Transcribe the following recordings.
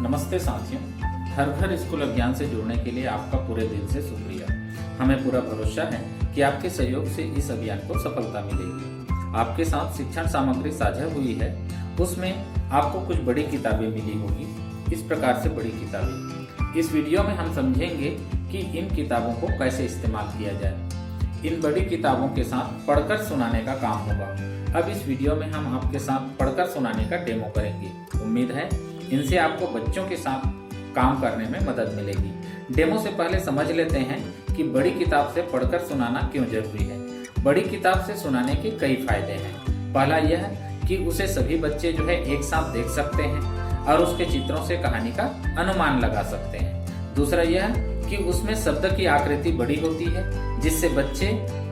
नमस्ते साथियों, हर घर स्कूल अभियान से जुड़ने के लिए आपका पूरे दिल से शुक्रिया। हमें पूरा भरोसा है कि आपके सहयोग से इस अभियान को सफलता मिलेगी। आपके साथ शिक्षण सामग्री साझा हुई है, उसमें आपको कुछ बड़ी किताबें मिली होगी। इस प्रकार से बड़ी किताबें इस वीडियो में हम समझेंगे कि इन किताबों को कैसे इस्तेमाल किया जाए। इन बड़ी किताबों के साथ पढ़कर सुनाने का काम होगा। अब इस वीडियो में हम आपके साथ पढ़कर सुनाने का डेमो करेंगे। उम्मीद है इनसे आपको बच्चों के साथ काम करने में मदद मिलेगी। डेमो से पहले समझ लेते हैं कि बड़ी किताब से पढ़कर सुनाना क्यों जरूरी है। बड़ी किताब से सुनाने के कई फायदे हैं। पहला यह कि उसे सभी बच्चे एक साथ देख सकते हैं और उसके चित्रों से कहानी का अनुमान लगा सकते हैं। दूसरा यह कि उसमें शब्द की आकृति बड़ी होती है, जिससे बच्चे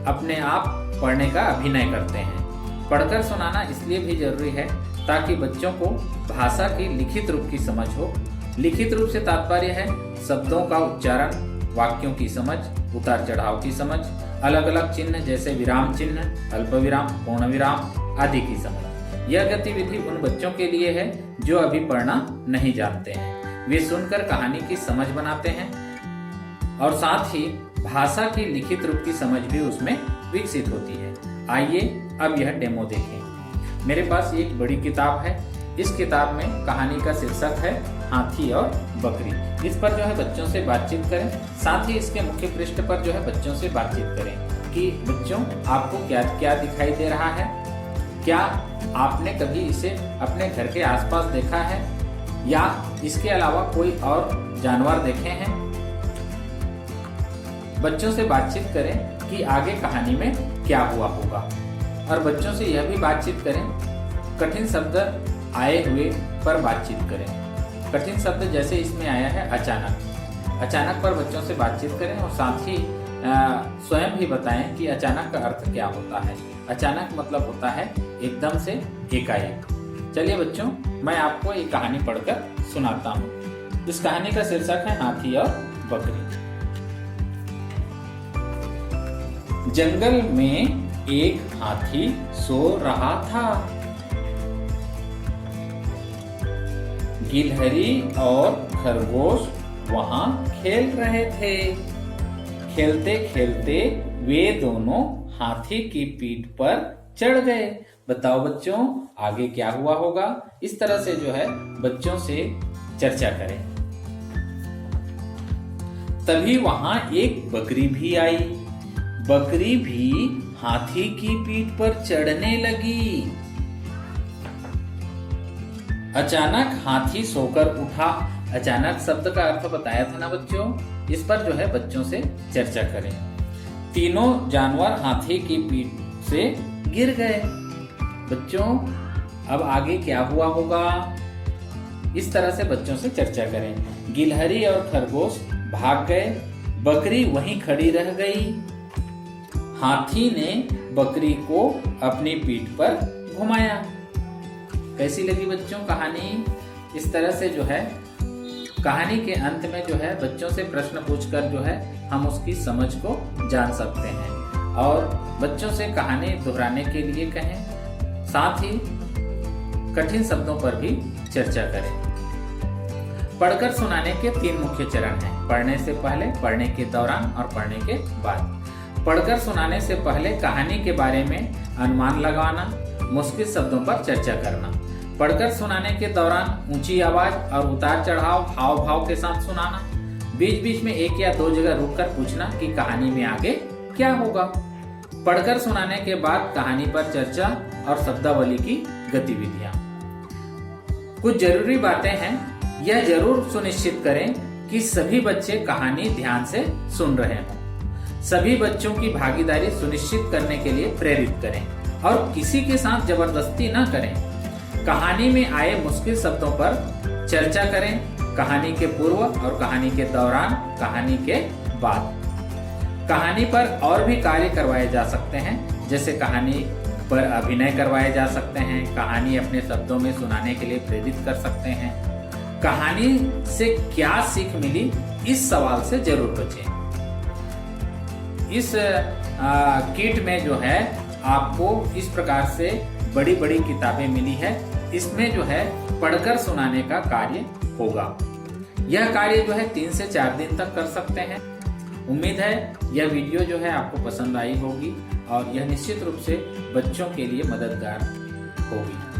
अपने आप पढ़ने का अभिनय करते हैं। पढ़कर सुनाना इसलिए भी जरूरी है ताकि बच्चों को भाषा की लिखित रूप की समझ हो। लिखित रूप से तात्पर्य है शब्दों का उच्चारण, वाक्यों की समझ, उतार चढ़ाव की समझ, अलग अलग चिन्ह जैसे विराम चिन्ह, अल्प विराम, पूर्ण विराम आदि की समझ। यह गतिविधि उन बच्चों के लिए है जो अभी पढ़ना नहीं जानते हैं। वे सुनकर कहानी की समझ बनाते हैं और साथ ही भाषा की लिखित रूप की समझ भी उसमें विकसित होती है। आइए अब यह डेमो देखें। मेरे पास एक बड़ी किताब है। इस किताब में कहानी का शीर्षक है हाथी और बकरी। इस पर बच्चों से बातचीत करें। साथ ही इसके मुख्य पृष्ठ पर बच्चों से बातचीत करें कि बच्चों आपको क्या क्या दिखाई दे रहा है। क्या आपने कभी इसे अपने घर के आसपास देखा है या इसके अलावा कोई और जानवर देखे हैं। बच्चों से बातचीत करें कि आगे कहानी में क्या हुआ होगा और बच्चों से यह भी बातचीत करें। कठिन शब्द आए हुए पर बातचीत करें। कठिन शब्द जैसे इसमें आया है अचानक। अचानक पर बच्चों से बातचीत करें और साथ ही स्वयं भी बताएं कि अचानक का अर्थ क्या होता है। अचानक मतलब होता है एकदम से, एकाएक। चलिए बच्चों, मैं आपको एक कहानी पढ़कर सुनाता हूँ। इस कहानी का शीर्षक है हाथी और बकरी। जंगल में एक हाथी सो रहा था। गिलहरी और खरगोश वहां खेल रहे थे। खेलते खेलते वे दोनों हाथी की पीठ पर चढ़ गए। बताओ बच्चों, आगे क्या हुआ होगा। इस तरह से बच्चों से चर्चा करें। तभी वहां एक बकरी भी आई। बकरी भी हाथी की पीठ पर चढ़ने लगी। अचानक हाथी सोकर उठा। अचानक शब्द का अर्थ बताया था ना बच्चों। इस पर बच्चों से चर्चा करें। तीनों जानवर हाथी की पीठ से गिर गए। बच्चों, अब आगे क्या हुआ होगा। इस तरह से बच्चों से चर्चा करें। गिलहरी और खरगोश भाग गए। बकरी वहीं खड़ी रह गई। हाथी ने बकरी को अपनी पीठ पर घुमाया। कैसी लगी बच्चों कहानी। इस तरह से कहानी के अंत में बच्चों से प्रश्न पूछकर हम उसकी समझ को जान सकते हैं और बच्चों से कहानी दोहराने के लिए कहें। साथ ही कठिन शब्दों पर भी चर्चा करें। पढ़कर सुनाने के 3 मुख्य चरण हैं। पढ़ने से पहले, पढ़ने के दौरान और पढ़ने के बाद। पढ़कर सुनाने से पहले कहानी के बारे में अनुमान लगाना, मुश्किल शब्दों पर चर्चा करना। पढ़कर सुनाने के दौरान ऊंची आवाज और उतार चढ़ाव हाव भाव के साथ सुनाना। बीच बीच में 1 या 2 जगह रुककर पूछना कि कहानी में आगे क्या होगा। पढ़कर सुनाने के बाद कहानी पर चर्चा और शब्दावली की गतिविधियां। कुछ जरूरी बातें हैं। यह जरूर सुनिश्चित करें कि सभी बच्चे कहानी ध्यान से सुन रहे हों। सभी बच्चों की भागीदारी सुनिश्चित करने के लिए प्रेरित करें और किसी के साथ जबरदस्ती न करें। कहानी में आए मुश्किल शब्दों पर चर्चा करें। कहानी के पूर्व और कहानी के दौरान, कहानी के बाद। कहानी पर और भी कार्य करवाए जा सकते हैं, जैसे कहानी पर अभिनय करवाए जा सकते हैं। कहानी अपने शब्दों में सुनाने के लिए प्रेरित कर सकते हैं। कहानी से क्या सीख मिली, इस सवाल से जरूर बचें। इस किट में आपको इस प्रकार से बड़ी बड़ी किताबें मिली है, इसमें जो है पढ़कर सुनाने का कार्य होगा। यह कार्य जो है 3 से 4 दिन तक कर सकते हैं। उम्मीद है यह वीडियो जो है आपको पसंद आई होगी और यह निश्चित रूप से बच्चों के लिए मददगार होगी।